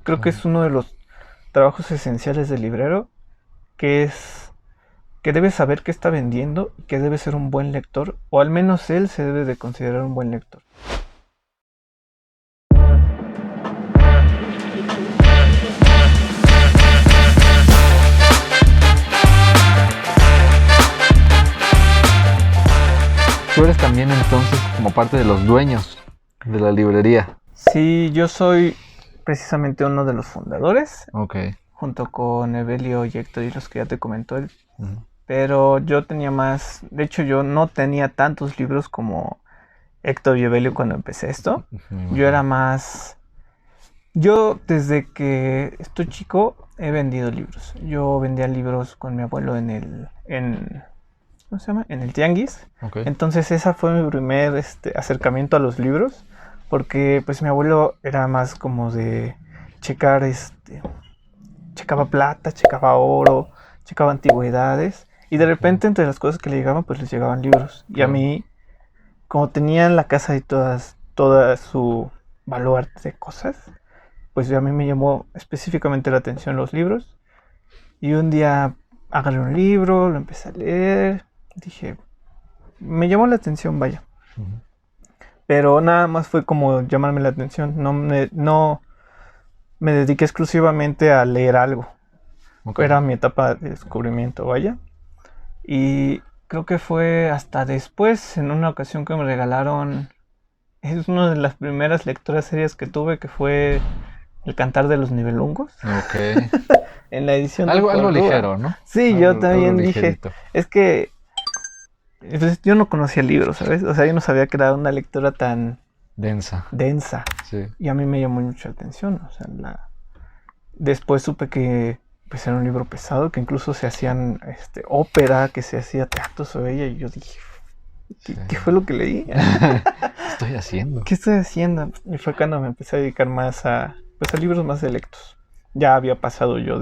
Creo que es uno de los trabajos esenciales del librero, que es que debe saber qué está vendiendo y que debe ser un buen lector, o al menos él se debe de considerar un buen lector. Tú eres también entonces como parte de los dueños de la librería. Sí, yo soy precisamente uno de los fundadores, Ok. junto con Evelio y Héctor y los que ya te comentó él. Ujú. Pero yo tenía más, de hecho yo no tenía tantos libros como Héctor y Evelio cuando empecé esto. Yo era más, yo desde que estoy chico he vendido libros. Yo vendía libros con mi abuelo ¿cómo se llama? En el tianguis. Ok. Entonces esa fue mi primer acercamiento a los libros, porque pues mi abuelo era más como de checar, checaba plata, checaba oro, checaba antigüedades, y de repente entre las cosas que le llegaban pues les llegaban libros. Y a Claro. mí, como tenía en la casa y toda su baluarte de cosas, pues a mí me llamó específicamente la atención los libros. Y un día agarré un libro, lo empecé a leer, dije, me llamó la atención, vaya. Ujú. Pero nada más fue como llamarme la atención. No me dediqué exclusivamente a leer algo. Ok. Era mi etapa de descubrimiento, vaya. Y creo que fue hasta después, en una ocasión que me regalaron. Es una de las primeras lecturas serias que tuve, que fue El Cantar de los Nibelungos. Ok. En la edición de Algo Porrúa. ligero, ¿no? Sí, Algo, yo también algo dije, ligerito. es que pues, yo no conocía el libro, ¿sabes? O sea, yo no sabía que era una lectura tan Densa. densa. Sí. Y a mí me llamó mucho la atención. O sea, después supe que pues, era un libro pesado, que incluso se hacían ópera, que se hacía teatro sobre ella. Y yo dije, ¿qué fue lo que leí? ¿Qué estoy haciendo? ¿Qué estoy haciendo? Y fue cuando me empecé a dedicar más a libros más selectos. Ya había pasado yo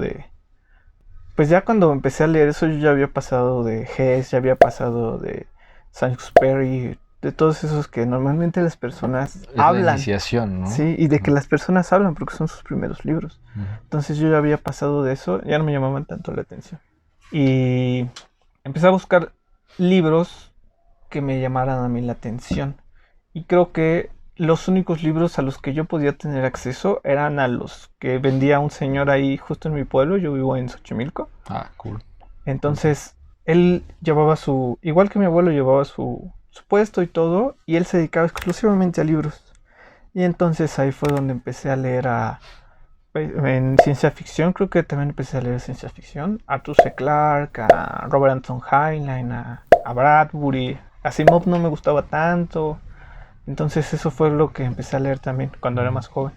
pues ya cuando empecé a leer eso, yo ya había pasado de Hess, ya había pasado de Sainz-Exupéry, de todos esos que normalmente las personas Es la hablan. iniciación, ¿no? Sí, y de que las personas hablan porque son sus primeros libros. Ujú. Entonces yo ya había pasado de eso, ya no me llamaban tanto la atención. Y empecé a buscar libros que me llamaran a mí la atención. Y creo que los únicos libros a los que yo podía tener acceso eran a los que vendía un señor ahí justo en mi pueblo. Yo vivo en Xochimilco. Ah, cool. Entonces, él llevaba igual que mi abuelo llevaba su puesto y todo, y él se dedicaba exclusivamente a libros. Y entonces ahí fue donde empecé a leer en ciencia ficción, creo que también empecé a leer ciencia ficción, a Arthur C. Clarke, a Robert Anton Heinlein, a Bradbury. Asimov no me gustaba tanto. Entonces eso fue lo que empecé a leer también cuando era más joven.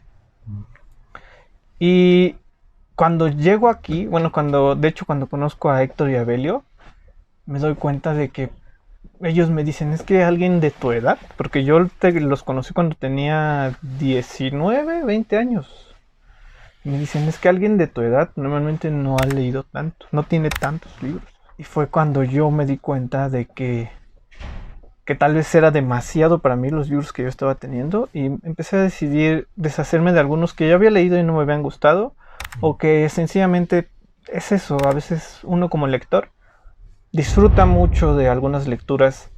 Y cuando llego aquí, bueno, de hecho cuando conozco a Héctor y a Belio, me doy cuenta de que ellos me dicen, es que alguien de tu edad, porque yo los conocí cuando tenía 19, 20 años. Y me dicen, es que alguien de tu edad normalmente no ha leído tanto, no tiene tantos libros. Y fue cuando yo me di cuenta de que tal vez era demasiado para mí los libros que yo estaba teniendo, y empecé a decidir deshacerme de algunos que ya había leído y no me habían gustado, o que sencillamente es eso, a veces uno como lector disfruta mucho de algunas lecturas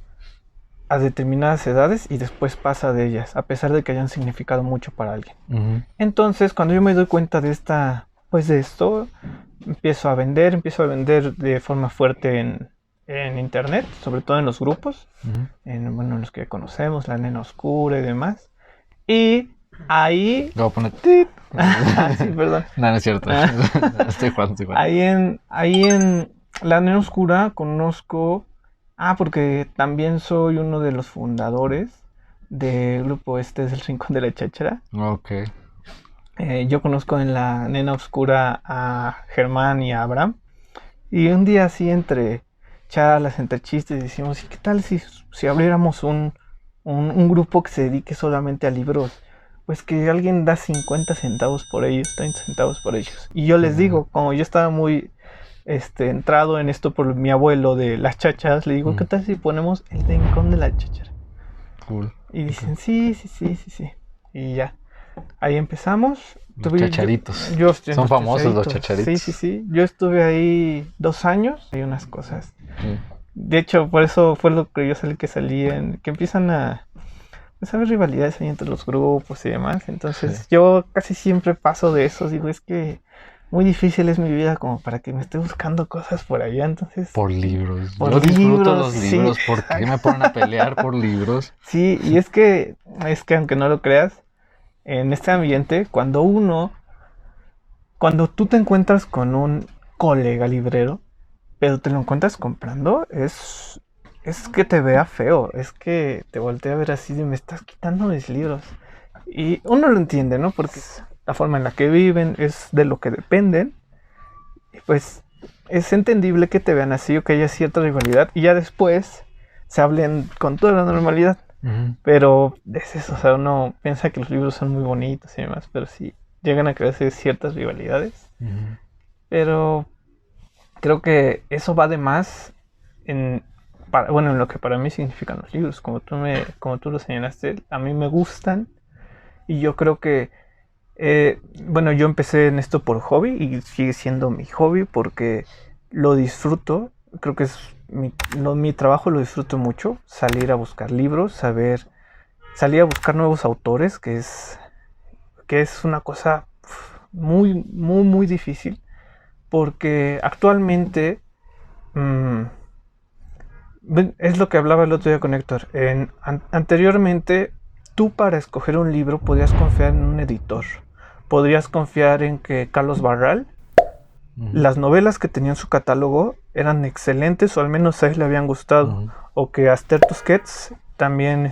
a determinadas edades y después pasa de ellas, a pesar de que hayan significado mucho para alguien. Ujú. Entonces, cuando yo me doy cuenta de esto, empiezo a vender de forma fuerte en internet, sobre todo en los grupos, Ujú. en los que conocemos, la Nena Oscura y demás. Y ahí... Voy a poner... sí, perdón. No, no es cierto. Estoy jugando. Ahí en la Nena Oscura conozco... porque también soy uno de los fundadores del grupo del Rincón de la Cháchara. Ok. Yo conozco en la Nena Oscura a Germán y a Abraham. Y un día así entre charlas, entre chistes, decimos, ¿y qué tal si abriéramos un grupo que se dedique solamente a libros? Pues que alguien da 50 centavos por ellos, 30 centavos por ellos. Y yo les digo, como yo estaba muy entrado en esto por mi abuelo de las chachas, le digo, ¿qué tal si ponemos el Rincón de la Cháchara? Cool. Y dicen, sí. Y ya. Ahí empezamos, Los chacharitos. Yo Son famosos los chacharitos. Sí. Yo estuve ahí 2 años y unas cosas. Sí. De hecho, por eso fue lo que yo salí, que empiezan a haber rivalidades ahí entre los grupos y demás. Entonces, yo casi siempre paso de eso. Digo, es que muy difícil es mi vida como para que me esté buscando cosas por allá. Entonces, Por libros. Por Yo disfruto los libros, libros. sí. ¿Por qué me ponen a pelear por libros? sí, y es que aunque no lo creas, en este ambiente, cuando tú te encuentras con un colega librero, pero te lo encuentras comprando, es que te vea feo, es que te voltea a ver así de me estás quitando mis libros. Y uno lo entiende, ¿no? Porque la forma en la que viven es de lo que dependen. Y pues es entendible que te vean así o que haya cierta rivalidad y ya después se hablen con toda la normalidad. Ujú. Pero es eso, o sea, uno piensa que los libros son muy bonitos y demás, pero sí llegan a crearse ciertas rivalidades. Ujú. Pero creo que eso va de más en lo que para mí significan los libros. Como tú lo señalaste, a mí me gustan y yo creo que yo empecé en esto por hobby y sigue siendo mi hobby porque lo disfruto. Creo que es mi trabajo, lo disfruto mucho. Salir a buscar libros, salir a buscar nuevos autores, que es una cosa muy, muy, muy difícil. Porque actualmente es lo que hablaba el otro día con Héctor. Anteriormente, tú para escoger un libro podías confiar en un editor. Podrías confiar en que Carlos Barral, las novelas que tenía en su catálogo eran excelentes o al menos a él le habían gustado. O que Aster Tusquets también,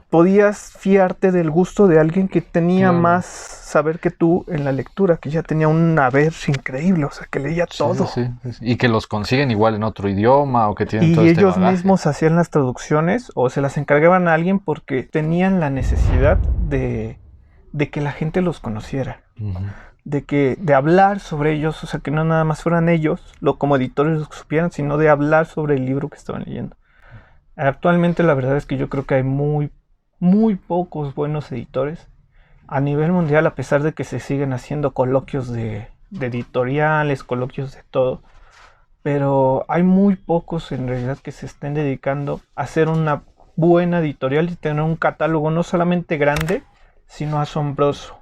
podías fiarte del gusto de alguien que tenía más saber que tú en la lectura, que ya tenía un haber increíble, o sea, que leía todo. Sí. Y que los consiguen igual en otro idioma o que tienen todo Y este ellos bagaje. mismos hacían las traducciones o se las encargaban a alguien porque tenían la necesidad de que la gente los conociera. Ujú. De hablar sobre ellos, o sea, que no nada más fueran ellos, como editores los que supieran, sino de hablar sobre el libro que estaban leyendo. Actualmente la verdad es que yo creo que hay muy, muy pocos buenos editores a nivel mundial, a pesar de que se siguen haciendo coloquios de editoriales, coloquios de todo, pero hay muy pocos en realidad que se estén dedicando a hacer una buena editorial y tener un catálogo no solamente grande, sino asombroso.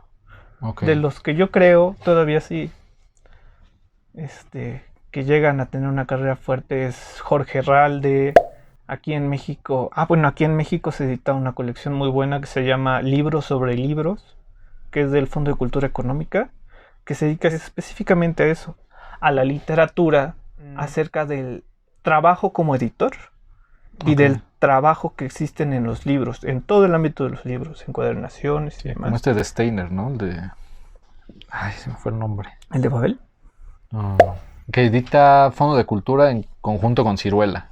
Okay. De los que yo creo todavía sí que llegan a tener una carrera fuerte es Jorge Ralde. Aquí en México se edita una colección muy buena que se llama Libros sobre Libros, que es del Fondo de Cultura Económica, que se dedica específicamente a eso, a la literatura, acerca del trabajo como editor y del trabajo que existen en los libros, en todo el ámbito de los libros, encuadernaciones y demás. Como este de Steiner, ¿no? Ay, se me fue el nombre. ¿El de Babel? Que edita Fondo de Cultura en conjunto con Ciruela.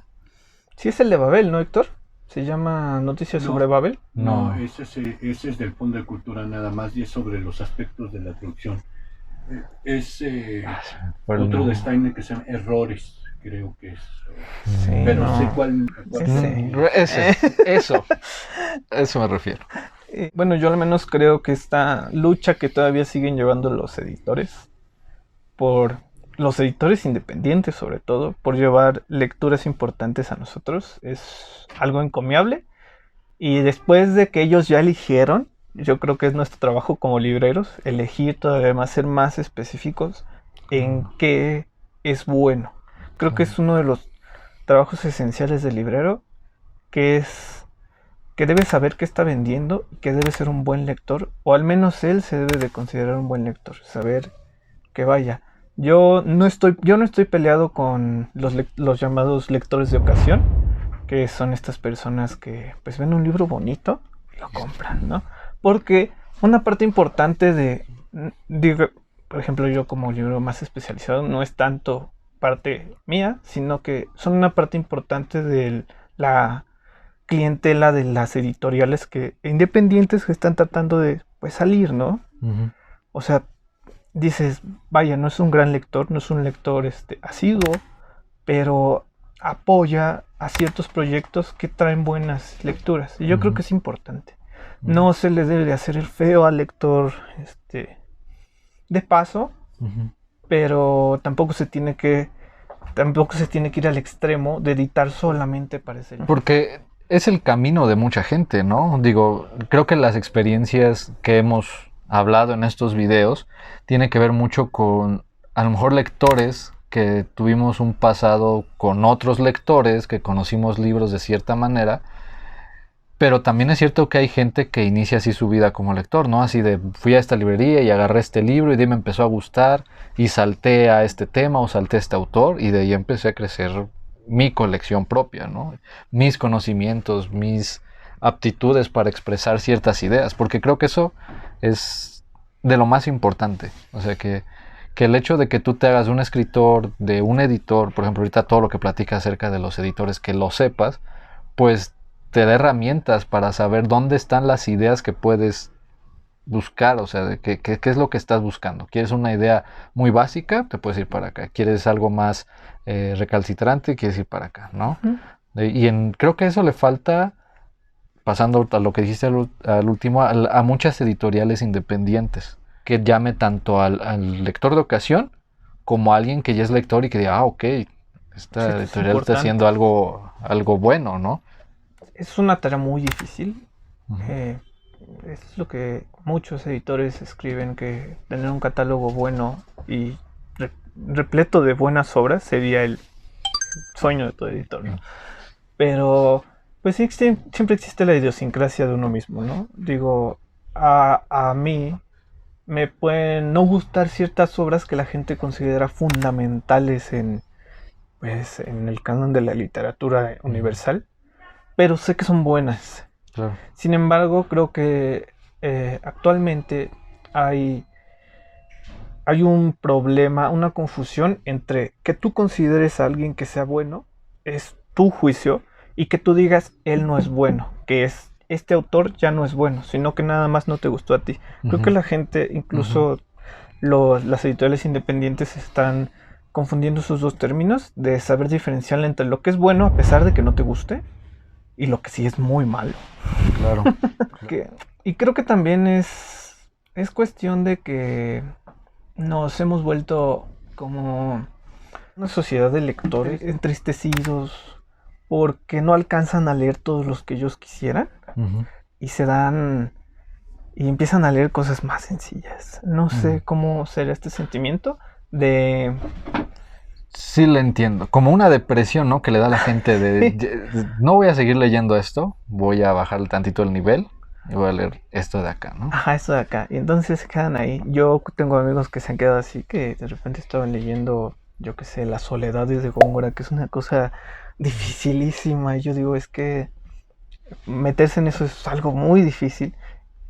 Sí, es el de Babel, ¿no, Héctor? ¿Se llama Noticias sobre Babel? No, ese es del Fondo de Cultura nada más y es sobre los aspectos de la traducción. Es otro de Steiner que se llama Errores, creo que es. Sí, pero no. sé cuál Eso me refiero. Bueno, yo al menos creo que esta lucha que todavía siguen llevando los editores, por los editores independientes sobre todo, por llevar lecturas importantes a nosotros, es algo encomiable. Y después de que ellos ya eligieron, yo creo que es nuestro trabajo como libreros, elegir todavía más, ser más específicos en qué es bueno. Creo que es uno de los trabajos esenciales del librero, que es que debe saber qué está vendiendo, que debe ser un buen lector, o al menos él se debe de considerar un buen lector, saber que vaya. Yo no estoy peleado con los llamados lectores de ocasión, que son estas personas que pues ven un libro bonito y lo compran, ¿no? Porque una parte importante por ejemplo, yo como libro más especializado no es tanto parte mía, sino que son una parte importante de la clientela de las editoriales independientes que están tratando de pues salir, ¿no? Uh-huh. O sea, dices, vaya, no es un gran lector, no es un lector asiduo, pero apoya a ciertos proyectos que traen buenas lecturas. Y yo creo que es importante. No se le debe de hacer el feo al lector de paso, pero tampoco se tiene que ir al extremo de editar solamente para ese. Porque es el camino de mucha gente, ¿no? Digo, creo que las experiencias que hemos hablado en estos videos tienen que ver mucho con, a lo mejor, lectores que tuvimos un pasado con otros lectores, que conocimos libros de cierta manera, pero también es cierto que hay gente que inicia así su vida como lector, ¿no? Así de, fui a esta librería y agarré este libro y de ahí me empezó a gustar y salté a este tema o salté a este autor y de ahí empecé a crecer mi colección propia, ¿no? Mis conocimientos, mis aptitudes para expresar ciertas ideas, porque creo que eso es de lo más importante. O sea, que el hecho de que tú te hagas un escritor, de un editor, por ejemplo, ahorita todo lo que platicas acerca de los editores, que lo sepas, pues te da herramientas para saber dónde están las ideas que puedes buscar, o sea, qué es lo que estás buscando. ¿Quieres una idea muy básica? Te puedes ir para acá. ¿Quieres algo más recalcitrante? Quieres ir para acá, ¿no? Creo que eso le falta, pasando a lo que dijiste al último, a muchas editoriales independientes, que llame tanto al lector de ocasión como a alguien que ya es lector y que diga, ok, esta editorial está haciendo algo bueno, ¿no? Es una tarea muy difícil. Es lo que muchos editores escriben, que tener un catálogo bueno y repleto de buenas obras sería el sueño de todo editor, ¿no? Pero pues sí, siempre existe la idiosincrasia de uno mismo, ¿no? Digo, a mí me pueden no gustar ciertas obras que la gente considera fundamentales en el canon de la literatura universal, pero sé que son buenas. Claro. Sin embargo, creo que actualmente hay un problema, una confusión entre que tú consideres a alguien que sea bueno, es tu juicio, y que tú digas, él no es bueno, que este autor ya no es bueno, sino que nada más no te gustó a ti. Creo que la gente, incluso las editoriales independientes, están confundiendo esos dos términos, de saber diferenciar entre lo que es bueno a pesar de que no te guste, y lo que sí es muy malo. Claro. Y creo que también es cuestión de que nos hemos vuelto como una sociedad de lectores entristecidos porque no alcanzan a leer todos los que ellos quisieran, y y empiezan a leer cosas más sencillas. No sé cómo será este sentimiento de... Sí, le entiendo. Como una depresión, ¿no? Que le da a la gente de no voy a seguir leyendo esto, voy a bajar tantito el nivel y voy a leer esto de acá, ¿no? Ajá, esto de acá. Y entonces se quedan ahí. Yo tengo amigos que se han quedado así, que de repente estaban leyendo, yo qué sé, Las Soledades de Góngora, que es una cosa dificilísima. Y yo digo, es que meterse en eso es algo muy difícil.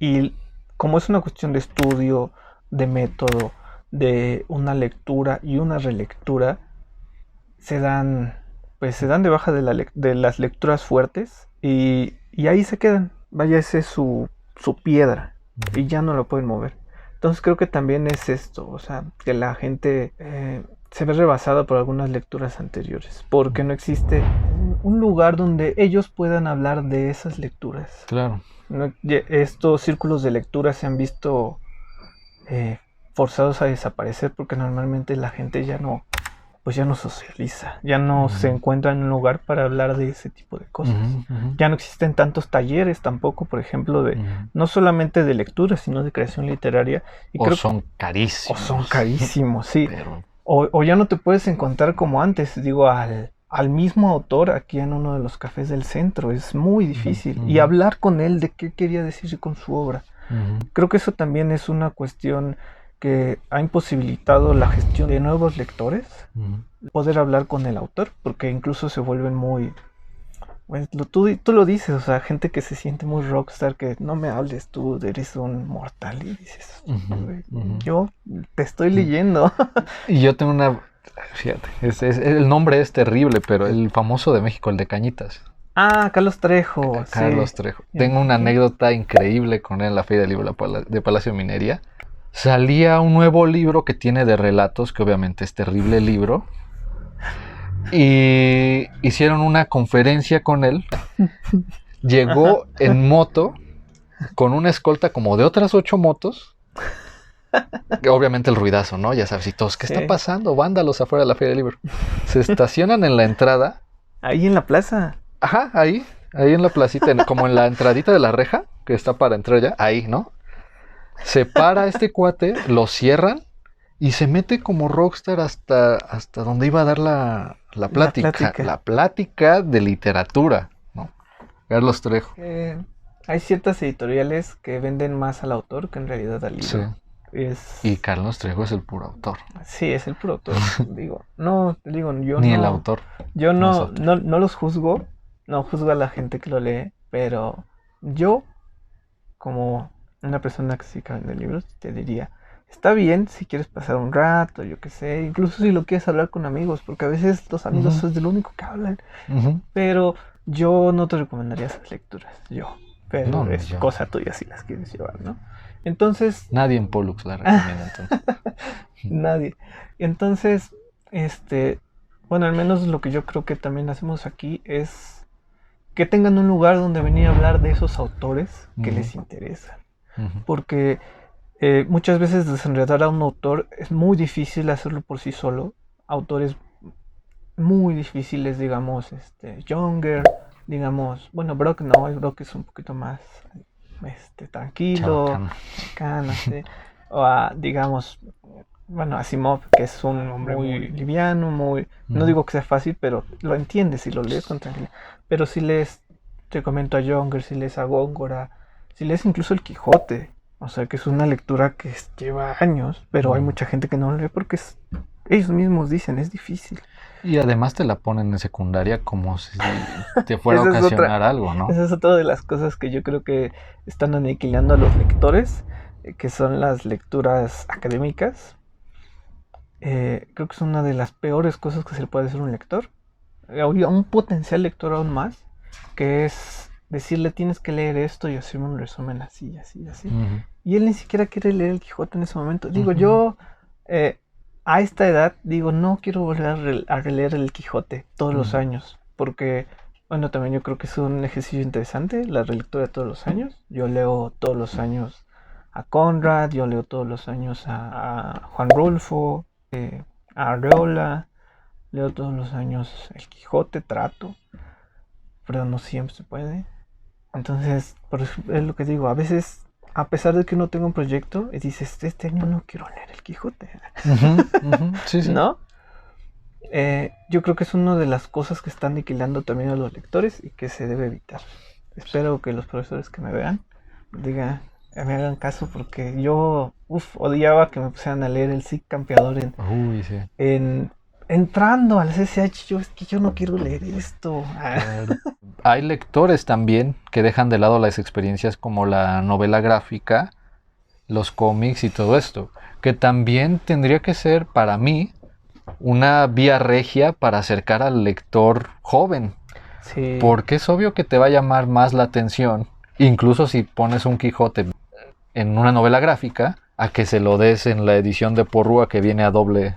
Y como es una cuestión de estudio, de método, de una lectura y una relectura, se dan de baja de las lecturas fuertes y ahí se quedan. Vaya, esa es su piedra y ya no lo pueden mover. Entonces creo que también es esto, o sea, que la gente se ve rebasada por algunas lecturas anteriores, porque no existe un lugar donde ellos puedan hablar de esas lecturas. Claro. Estos círculos de lectura se han visto forzados a desaparecer porque normalmente la gente ya no socializa, ya no se encuentra en un lugar para hablar de ese tipo de cosas. Ya no existen tantos talleres tampoco, por ejemplo, de no solamente de lectura, sino de creación literaria. Y son carísimos. O son carísimos, sí. Pero... O ya no te puedes encontrar como antes, digo, al mismo autor aquí en uno de los cafés del centro. Es muy difícil. Y hablar con él de qué quería decir con su obra. Creo que eso también es una cuestión que ha imposibilitado la gestión de nuevos lectores, poder hablar con el autor, porque incluso se vuelven muy... Bueno, tú lo dices, o sea, gente que se siente muy rockstar, que no me hables, tú eres un mortal, y dices, yo te estoy leyendo. Y yo tengo una... Fíjate, el nombre es terrible, pero el famoso de México, el de Cañitas. Ah, Carlos Trejo. Carlos Trejo. Tengo una anécdota increíble con él en la Feria del Libro de Palacio de Minería. Salía un nuevo libro que tiene de relatos, que obviamente es terrible libro, y hicieron una conferencia con él. Llegó en moto con una escolta como de otras 8 motos. Obviamente el ruidazo, ¿no? Ya sabes, y todos, ¿qué está pasando? Vándalos afuera de la Feria del Libro. Se estacionan en la entrada. Ahí en la plaza. Ajá, ahí en la placita, como en la entradita de la reja, que está para entrar ya, ahí, ¿no? Se para este cuate, lo cierran y se mete como rockstar hasta donde iba a dar la plática. La plática de literatura, ¿no? Carlos Trejo. Hay ciertas editoriales que venden más al autor que en realidad al libro. Sí. Y Carlos Trejo es el puro autor. Sí, es el puro autor. Digo, yo Ni el autor. Yo no los juzgo. No juzgo a la gente que lo lee. Pero yo, como una persona que sí que vende libros, te diría, está bien si quieres pasar un rato, yo qué sé, incluso si lo quieres hablar con amigos, porque a veces los amigos es de lo único que hablan. Pero yo no te recomendaría esas lecturas, pero es cosa tuya si las quieres llevar, ¿no? Entonces... Nadie en Pollux la recomienda, entonces. Nadie. Entonces, bueno, al menos lo que yo creo que también hacemos aquí es que tengan un lugar donde venir a hablar de esos autores que les interesan. Porque muchas veces desenredar a un autor es muy difícil hacerlo por sí solo. Autores muy difíciles, digamos, Younger, digamos, bueno, Brock es un poquito más tranquilo, o digamos, bueno, Asimov, que es un hombre muy liviano, no digo que sea fácil, pero lo entiendes si lo lees con tranquilidad. Pero si lees, te comento a Younger, si lees a Góngora, si lees incluso el Quijote, o sea que es una lectura que lleva años, pero hay mucha gente que no lo lee porque ellos mismos dicen, es difícil. Y además te la ponen en secundaria como si te fuera a ocasionar algo, ¿no? Esa es otra de las cosas que yo creo que están aniquilando a los lectores, que son las lecturas académicas. Creo que es una de las peores cosas que se le puede decir a un lector. A un potencial lector aún más, que es decirle tienes que leer esto y hacerme un resumen así. Y él ni siquiera quiere leer el Quijote en ese momento. Digo, yo... a esta edad, no quiero volver a releer el Quijote todos los años, porque, bueno, también yo creo que es un ejercicio interesante, la relectura todos los años. Yo leo todos los años a Conrad, yo leo todos los años a Juan Rulfo, a Arreola, leo todos los años el Quijote, trato, pero no siempre se puede. Entonces, es lo que digo, a veces... A pesar de que uno tenga un proyecto y dices, este año no quiero leer el Quijote. Sí. ¿No? Yo creo que es una de las cosas que están aniquilando también a los lectores y que se debe evitar. Espero que los profesores que me vean me hagan caso, porque yo odiaba que me pusieran a leer el Cid Campeador entrando al CCH. Es que yo no quiero leer esto. Claro. Hay lectores también que dejan de lado las experiencias como la novela gráfica, los cómics y todo esto, que también tendría que ser para mí una vía regia para acercar al lector joven. Sí. Porque es obvio que te va a llamar más la atención, incluso si pones un Quijote en una novela gráfica, a que se lo des en la edición de Porrúa que viene a doble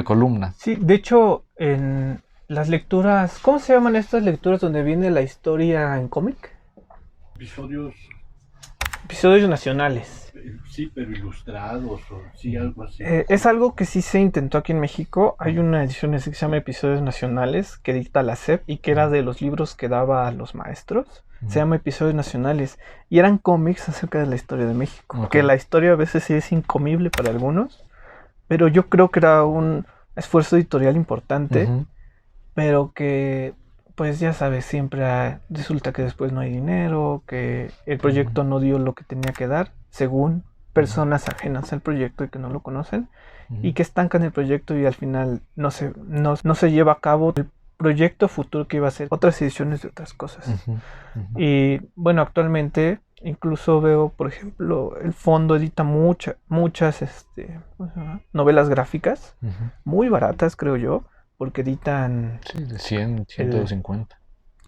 columna. Sí, de hecho, en las lecturas, ¿cómo se llaman estas lecturas donde viene la historia en cómic? Episodios nacionales. Sí, pero ilustrados o sí, algo así. Es algo que sí se intentó aquí en México. Hay una edición que se llama Episodios Nacionales que dicta la SEP y que era de los libros que daba a los maestros. Se llama Episodios Nacionales y eran cómics acerca de la historia de México. Okay. Que la historia a veces sí es incomible para algunos, pero yo creo que era un esfuerzo editorial importante. Pero que, pues ya sabes, siempre resulta que después no hay dinero, que el proyecto no dio lo que tenía que dar, según personas ajenas al proyecto y que no lo conocen, y que estancan el proyecto y al final no se lleva a cabo el proyecto futuro que iba a ser otras ediciones de otras cosas. Y bueno, actualmente incluso veo, por ejemplo, el Fondo edita muchas novelas gráficas, muy baratas, creo yo, porque editan... Sí, de 100, 150.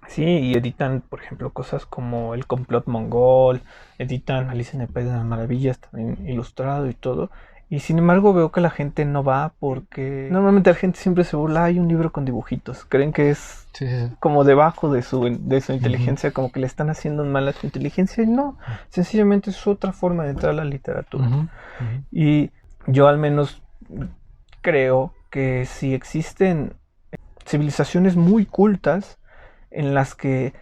Sí, y editan, por ejemplo, cosas como El Complot Mongol, editan Alicia en el País de las Maravillas, también ilustrado y todo. Y sin embargo veo que la gente no va porque normalmente la gente siempre se burla, hay un libro con dibujitos. Creen que es como debajo de su inteligencia, como que le están haciendo un mal a su inteligencia. Y no, sencillamente es otra forma de entrar a la literatura. Y yo al menos creo que si existen civilizaciones muy cultas en las que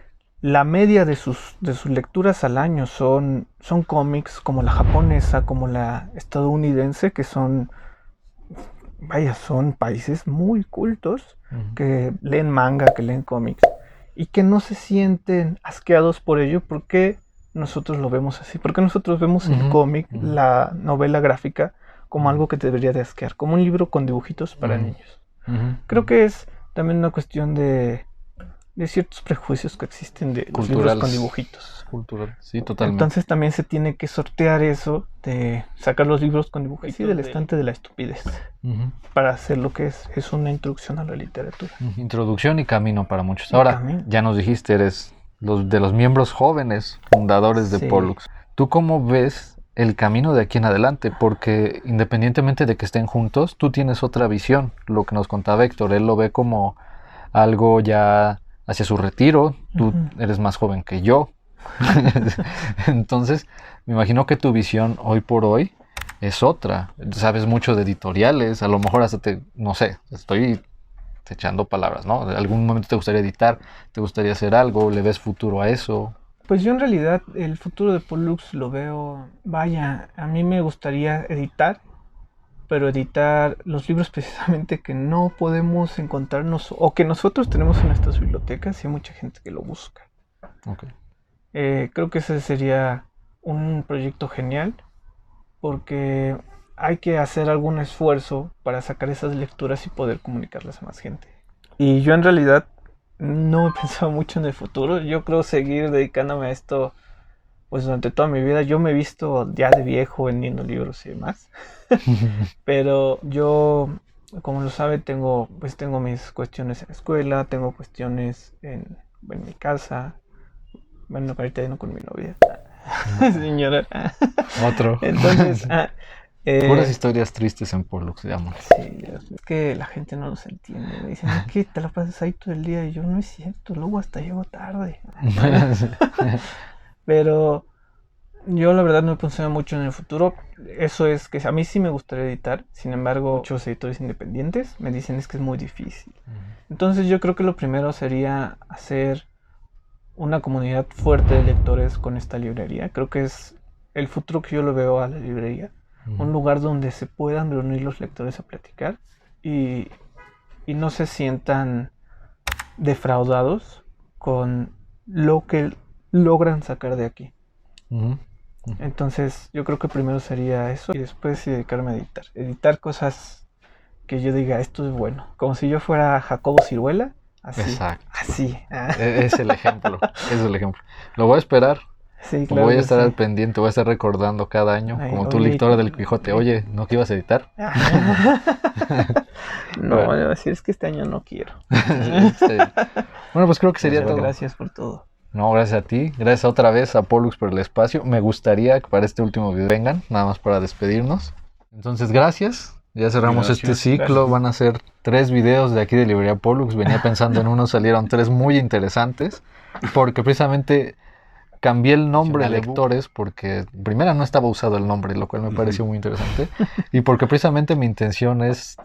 la media de sus lecturas al año son cómics, como la japonesa, como la estadounidense, que son países muy cultos, que leen manga, que leen cómics, y que no se sienten asqueados por ello, porque nosotros lo vemos así, porque nosotros vemos el cómic, la novela gráfica, como algo que te debería de asquear, como un libro con dibujitos para niños. Creo que es también una cuestión de ciertos prejuicios que existen de los libros con dibujitos. Cultural, sí, totalmente. Entonces también se tiene que sortear eso de sacar los libros con dibujitos del estante de la estupidez para hacer lo que es una introducción a la literatura. Introducción y camino para muchos. Ahora, ya nos dijiste, eres de los miembros jóvenes fundadores de Pollux. ¿Tú cómo ves el camino de aquí en adelante? Porque independientemente de que estén juntos, tú tienes otra visión. Lo que nos contaba Héctor, él lo ve como algo ya hacia su retiro. Tú eres más joven que yo. Entonces, me imagino que tu visión hoy por hoy es otra. Sabes mucho de editoriales, a lo mejor hasta no sé, estoy echando palabras, ¿no? ¿En algún momento te gustaría editar? ¿Te gustaría hacer algo? ¿Le ves futuro a eso? Pues yo en realidad el futuro de Pollux lo veo, a mí me gustaría editar, pero editar los libros precisamente que no podemos encontrarnos o que nosotros tenemos en nuestras bibliotecas y hay mucha gente que lo busca. Creo que ese sería un proyecto genial porque hay que hacer algún esfuerzo para sacar esas lecturas y poder comunicarlas a más gente. Y yo en realidad no he pensado mucho en el futuro. Yo creo seguir dedicándome a esto pues durante toda mi vida. Yo me he visto ya de viejo vendiendo libros y demás. Pero yo, como lo sabe, tengo mis cuestiones en la escuela, tengo cuestiones en mi casa. Bueno, ahorita ya no con mi novia. Señora. Otro. Entonces, puras historias tristes en Pollux, digamos. Sí, es que la gente no los entiende. Me dicen, ¿qué? Te la pasas ahí todo el día. Y yo, no es cierto, luego hasta llego tarde. Pero yo la verdad no he pensado mucho en el futuro. Eso es que a mí sí me gustaría editar. Sin embargo, muchos editores independientes me dicen es que es muy difícil. Entonces yo creo que lo primero sería hacer una comunidad fuerte de lectores con esta librería. Creo que es el futuro que yo lo veo a la librería. Un lugar donde se puedan reunir los lectores a platicar y no se sientan defraudados con lo que logran sacar de aquí. Entonces yo creo que primero sería eso y después dedicarme a editar cosas que yo diga esto es bueno, como si yo fuera Jacobo Ciruela, así. Exacto. Así. Es el ejemplo, Lo voy a esperar. Sí, claro, voy a estar al pendiente, voy a estar recordando cada año, como tu lectora del Quijote. Oye, ¿no que ibas a editar? No, voy a decir, es que este año no quiero. Bueno, pues creo que sería todo. Gracias por todo. No, gracias a ti. Gracias otra vez a Pollux por el espacio. Me gustaría que para este último video vengan, nada más para despedirnos. Entonces, gracias. Ya cerramos este ciclo. Gracias. Van a ser 3 videos de aquí de Librería Pollux. Venía pensando en uno, salieron 3 muy interesantes. Porque precisamente cambié el nombre de lectores porque primero no estaba usado el nombre, lo cual me pareció muy interesante. Y porque precisamente mi intención es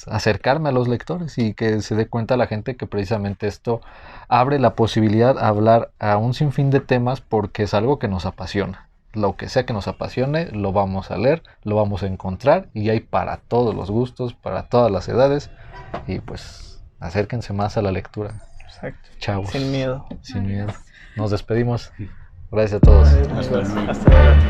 acercarme a los lectores y que se dé cuenta la gente que precisamente esto abre la posibilidad a hablar a un sinfín de temas porque es algo que nos apasiona. Lo que sea que nos apasione, lo vamos a leer, lo vamos a encontrar y hay para todos los gustos, para todas las edades. Y pues acérquense más a la lectura. Exacto. Chavos. Sin miedo. Sin miedo. Nos despedimos. Gracias a todos. Hasta luego.